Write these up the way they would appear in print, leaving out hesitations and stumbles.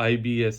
IBS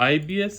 IBS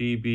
TB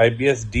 IBS D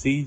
C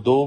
2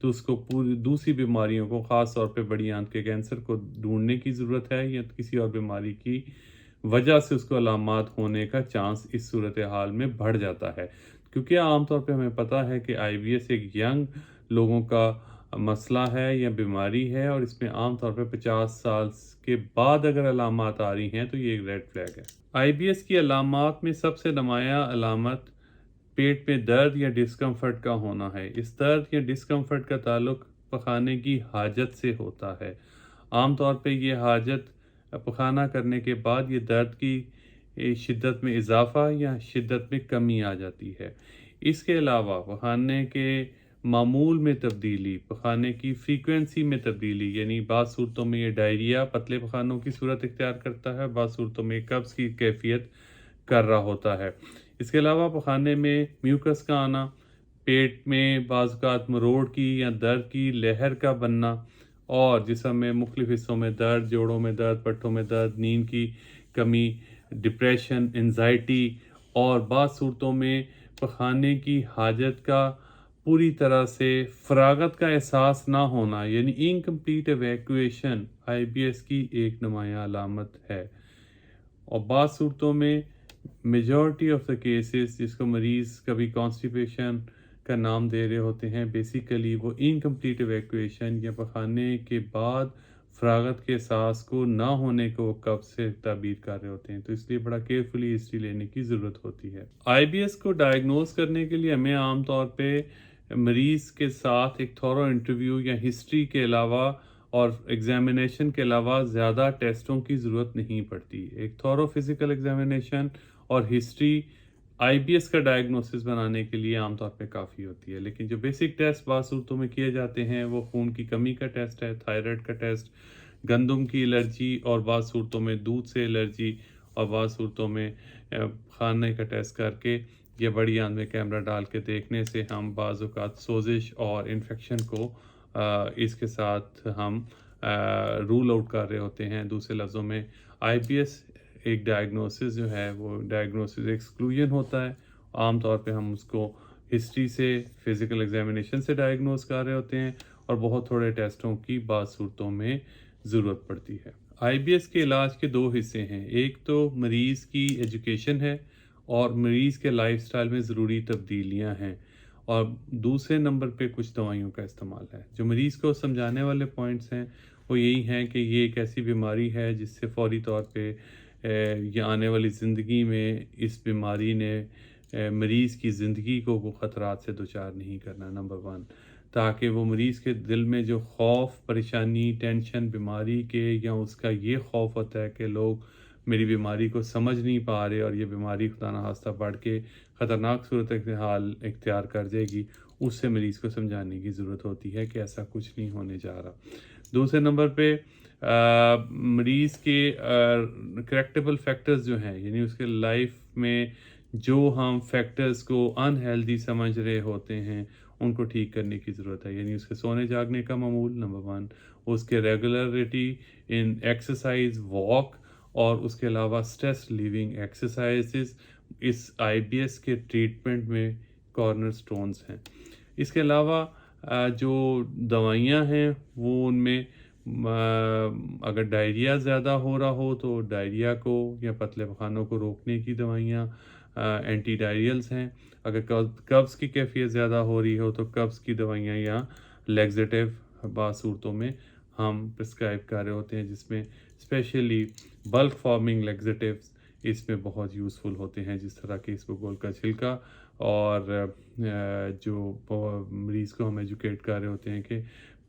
تو اس کو پوری دوسری بیماریوں کو، خاص طور پہ بڑی آنت کے کینسر کو ڈھونڈنے کی ضرورت ہے، یا کسی اور بیماری کی وجہ سے اس کو علامات ہونے کا چانس اس صورتحال میں بڑھ جاتا ہے. کیونکہ عام طور پہ ہمیں پتہ ہے کہ آئی بی ایس ایک ینگ لوگوں کا مسئلہ ہے یا بیماری ہے، اور اس میں عام طور پہ 50 سال کے بعد اگر علامات آ رہی ہیں تو یہ ایک ریڈ فلیگ ہے. آئی بی ایس کی علامات میں سب سے نمایاں علامت پیٹ میں درد یا ڈسکمفرٹ کا ہونا ہے. اس درد یا ڈسکمفرٹ کا تعلق پخانے کی حاجت سے ہوتا ہے. عام طور پہ یہ حاجت پخانہ کرنے کے بعد یہ درد کی شدت میں اضافہ یا شدت میں کمی آ جاتی ہے. اس کے علاوہ پخانے کے معمول میں تبدیلی، پخانے کی فریکوینسی میں تبدیلی، یعنی بعض صورتوں میں یہ ڈائریا پتلے پخانوں کی صورت اختیار کرتا ہے، بعض صورتوں میں قبض کی کیفیت کر رہا ہوتا ہے. اس کے علاوہ پخانے میں میوکس کا آنا، پیٹ میں بعض اوقات مروڑ کی یا درد کی لہر کا بننا، اور جسم میں مختلف حصوں میں درد، جوڑوں میں درد، پٹھوں میں درد، نیند کی کمی، ڈپریشن، انزائٹی، اور بعض صورتوں میں پخانے کی حاجت کا پوری طرح سے فراغت کا احساس نہ ہونا، یعنی انکمپلیٹ ایویکویشن آئی بی ایس کی ایک نمایاں علامت ہے. اور بعض صورتوں میں میجورٹی آف دا کیسز، جس کو مریض کبھی کانسٹیپیشن کا نام دے رہے ہوتے ہیں، بیسیکلی وہ انکمپلیٹ ایویکویشن یا پخانے کے بعد فراغت کے احساس کو نہ ہونے کو قبض سے تعبیر کر رہے ہوتے ہیں. تو اس لیے بڑا کیئرفلی ہسٹری لینے کی ضرورت ہوتی ہے. آئی بی ایس کو ڈائگنوز کرنے کے لیے ہمیں عام طور پہ مریض کے ساتھ ایک تھورو انٹرویو یا ہسٹری کے علاوہ اور ایگزامینیشن کے علاوہ زیادہ ٹیسٹوں کی ضرورت نہیں پڑتی. ایک تھورو فزیکل ایگزامینیشن اور ہسٹری آئی بی ایس کا ڈائگنوسس بنانے کے لیے عام طور پہ کافی ہوتی ہے. لیکن جو بیسک ٹیسٹ بعض صورتوں میں کیے جاتے ہیں وہ خون کی کمی کا ٹیسٹ ہے، تھائرائیڈ کا ٹیسٹ، گندم کی الرجی، اور بعض صورتوں میں دودھ سے الرجی، اور بعض صورتوں میں کھانے کا ٹیسٹ کر کے یا بڑی آنت میں کیمرہ ڈال کے دیکھنے سے ہم بعض اوقات سوزش اور انفیکشن کو اس کے ساتھ ہم رول آؤٹ کر رہے ہوتے ہیں. دوسرے لفظوں میں آئی بی ایس ایک ڈائگنوسس جو ہے وہ ڈائگنوسس ایکسکلوژن ہوتا ہے. عام طور پہ ہم اس کو ہسٹری سے، فزیکل ایگزامینیشن سے ڈائگنوز کر رہے ہوتے ہیں، اور بہت تھوڑے ٹیسٹوں کی بعض صورتوں میں ضرورت پڑتی ہے. آئی بی ایس کے علاج کے دو حصے ہیں. ایک تو مریض کی ایجوکیشن ہے اور مریض کے لائف سٹائل میں ضروری تبدیلیاں ہیں، اور دوسرے نمبر پہ کچھ دوائیوں کا استعمال ہے. جو مریض کو سمجھانے والے پوائنٹس ہیں وہ یہی ہیں کہ یہ ایک ایسی بیماری ہے جس سے فوری طور پہ یہ آنے والی زندگی میں اس بیماری نے مریض کی زندگی کو خطرات سے دوچار نہیں کرنا، نمبر 1، تاکہ وہ مریض کے دل میں جو خوف، پریشانی، ٹینشن بیماری کے، یا اس کا یہ خوف ہوتا ہے کہ لوگ میری بیماری کو سمجھ نہیں پا رہے اور یہ بیماری خدا نخواستہ بڑھ کے خطرناک صورتحال اختیار کر جائے گی، اس سے مریض کو سمجھانے کی ضرورت ہوتی ہے کہ ایسا کچھ نہیں ہونے جا رہا. دوسرے نمبر پہ مریض کے کریکٹیبل فیکٹرز جو ہیں، یعنی اس کے لائف میں جو ہم فیکٹرز کو ان ہیلدی سمجھ رہے ہوتے ہیں ان کو ٹھیک کرنے کی ضرورت ہے. یعنی اس کے سونے جاگنے کا معمول نمبر 1، اس کے ریگولرٹی ان ایکسرسائز، واک، اور اس کے علاوہ اسٹریس لیونگ ایکسرسائزز اس آئی بی ایس کے ٹریٹمنٹ میں کارنر سٹونز ہیں. اس کے علاوہ جو دوائیاں ہیں وہ ان میں اگر ڈائریا زیادہ ہو رہا ہو تو ڈائریا کو یا پتلے پخانوں کو روکنے کی دوائیاں اینٹی ڈائریلز ہیں. اگر قبض کی کیفیت زیادہ ہو رہی ہو تو قبض کی دوائیاں یا لیگزیٹیو بعض صورتوں میں ہم پرسکرائب کر رہے ہوتے ہیں، جس میں اسپیشلی بلک فارمنگ لیگزیٹیوز اس میں بہت یوزفل ہوتے ہیں، جس طرح کہ اس بگول کا چھلکا. اور جو مریض کو ہم ایجوکیٹ کر رہے ہوتے ہیں کہ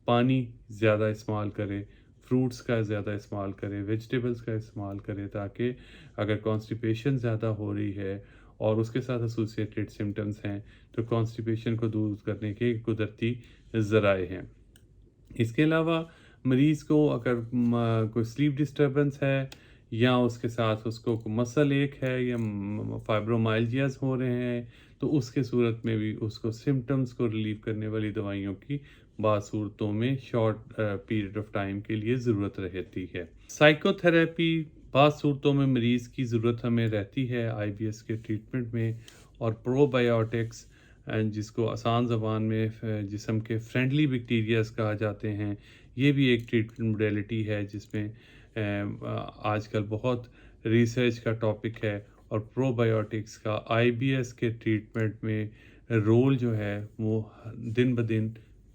پانی زیادہ استعمال کرے، فروٹس کا زیادہ استعمال کرے، ویجیٹیبلز کا استعمال کرے، تاکہ اگر کانسٹیپیشن زیادہ ہو رہی ہے اور اس کے ساتھ ایسوسیٹڈ سمٹمز ہیں تو کانسٹیپیشن کو دور کرنے کے قدرتی ذرائع ہیں. اس کے علاوہ مریض کو اگر کوئی سلیپ ڈسٹربنس ہے یا اس کے ساتھ اس کو مسل ایک ہے یا فائبرومائلجیاز ہو رہے ہیں تو اس کے صورت میں بھی اس کو سمٹمز کو ریلیو کرنے والی دوائیوں کی بعض صورتوں میں شارٹ پیریڈ آف ٹائم کے لیے ضرورت رہتی ہے. سائیکو تھراپی بعض صورتوں میں مریض کی ضرورت ہمیں رہتی ہے آئی بی ایس کے ٹریٹمنٹ میں، اور پرو بایوٹکس جس کو آسان زبان میں جسم کے فرینڈلی بیکٹیریاز کہا جاتے ہیں، یہ بھی ایک ٹریٹمنٹ موڈیلٹی ہے جس میں آج کل بہت ریسرچ کا ٹاپک ہے، اور پرو بایوٹکس کا آئی بی ایس کے ٹریٹمنٹ میں رول جو ہے وہ دن بدن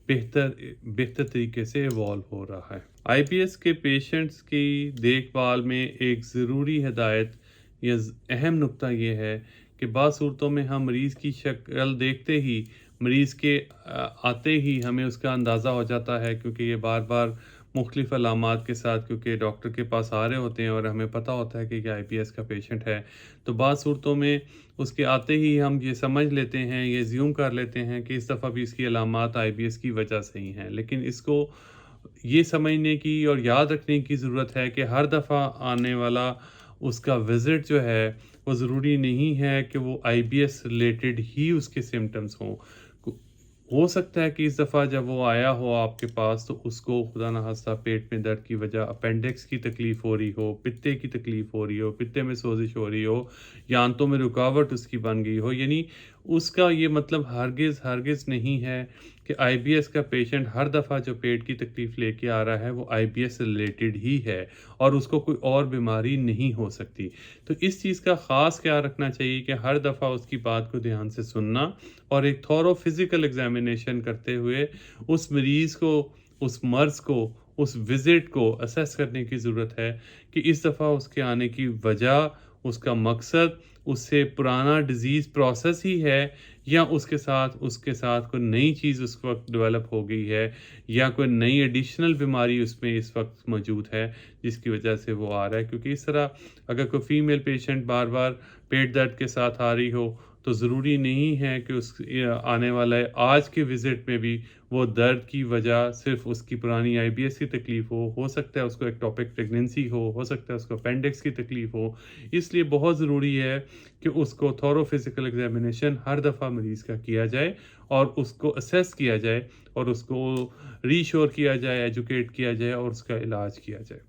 بہتر طریقے سے ایوالو ہو رہا ہے۔ آئی بی ایس کے پیشنٹس کی دیکھ بھال میں ایک ضروری ہدایت یا اہم نقطہ یہ ہے کہ بعض صورتوں میں ہم مریض کی شکل دیکھتے ہی، مریض کے آتے ہی ہمیں اس کا اندازہ ہو جاتا ہے، کیونکہ یہ بار بار مختلف علامات کے ساتھ کیونکہ ڈاکٹر کے پاس آ رہے ہوتے ہیں اور ہمیں پتہ ہوتا ہے کہ یہ آئی بی ایس کا پیشنٹ ہے، تو بعض صورتوں میں اس کے آتے ہی ہم یہ سمجھ لیتے ہیں، یہ زیوم کر لیتے ہیں کہ اس دفعہ بھی اس کی علامات آئی بی ایس کی وجہ سے ہی ہیں، لیکن اس کو یہ سمجھنے کی اور یاد رکھنے کی ضرورت ہے کہ ہر دفعہ آنے والا اس کا وزٹ جو ہے وہ ضروری نہیں ہے کہ وہ آئی بی ایس ریلیٹڈ ہی اس کے سمٹمز ہوں۔ ہو سکتا ہے کہ اس دفعہ جب وہ آیا ہو آپ کے پاس تو اس کو خدا نخواستہ پیٹ میں درد کی وجہ اپینڈکس کی تکلیف ہو رہی ہو، پتے کی تکلیف ہو رہی ہو، پتے میں سوزش ہو رہی ہو، یا آنتوں میں رکاوٹ اس کی بن گئی ہو، یعنی اس کا یہ مطلب ہرگز نہیں ہے کہ آئی بی ایس کا پیشنٹ ہر دفعہ جو پیٹ کی تکلیف لے کے آ رہا ہے وہ آئی بی ایس ریلیٹڈ ہی ہے اور اس کو کوئی اور بیماری نہیں ہو سکتی۔ تو اس چیز کا خاص خیال رکھنا چاہیے کہ ہر دفعہ اس کی بات کو دھیان سے سننا اور ایک تھورو فزیکل ایگزامینیشن کرتے ہوئے اس مریض کو، اس مرض کو، اس وزٹ کو اسیس کرنے کی ضرورت ہے کہ اس دفعہ اس کے آنے کی وجہ، اس کا مقصد اس سے پرانا ڈیزیز پروسیس ہی ہے، یا اس کے ساتھ کوئی نئی چیز اس وقت ڈیولپ ہو گئی ہے، یا کوئی نئی ایڈیشنل بیماری اس میں اس وقت موجود ہے جس کی وجہ سے وہ آ رہا ہے۔ کیونکہ اس طرح اگر کوئی فیمیل پیشنٹ بار بار پیٹ درد کے ساتھ آ رہی ہو تو ضروری نہیں ہے کہ اس آنے والا آج کے وزٹ میں بھی وہ درد کی وجہ صرف اس کی پرانی آئی بی ایس کی تکلیف ہو سکتا ہے اس کو ایکٹوپک پریگننسی ہو سکتا ہے اس کو اپینڈکس کی تکلیف ہو۔ اس لیے بہت ضروری ہے کہ اس کو تھورو فزیکل ایگزامینیشن ہر دفعہ مریض کا کیا جائے اور اس کو اسیس کیا جائے اور اس کو ری شور کیا جائے، ایجوکیٹ کیا جائے اور اس کا علاج کیا جائے۔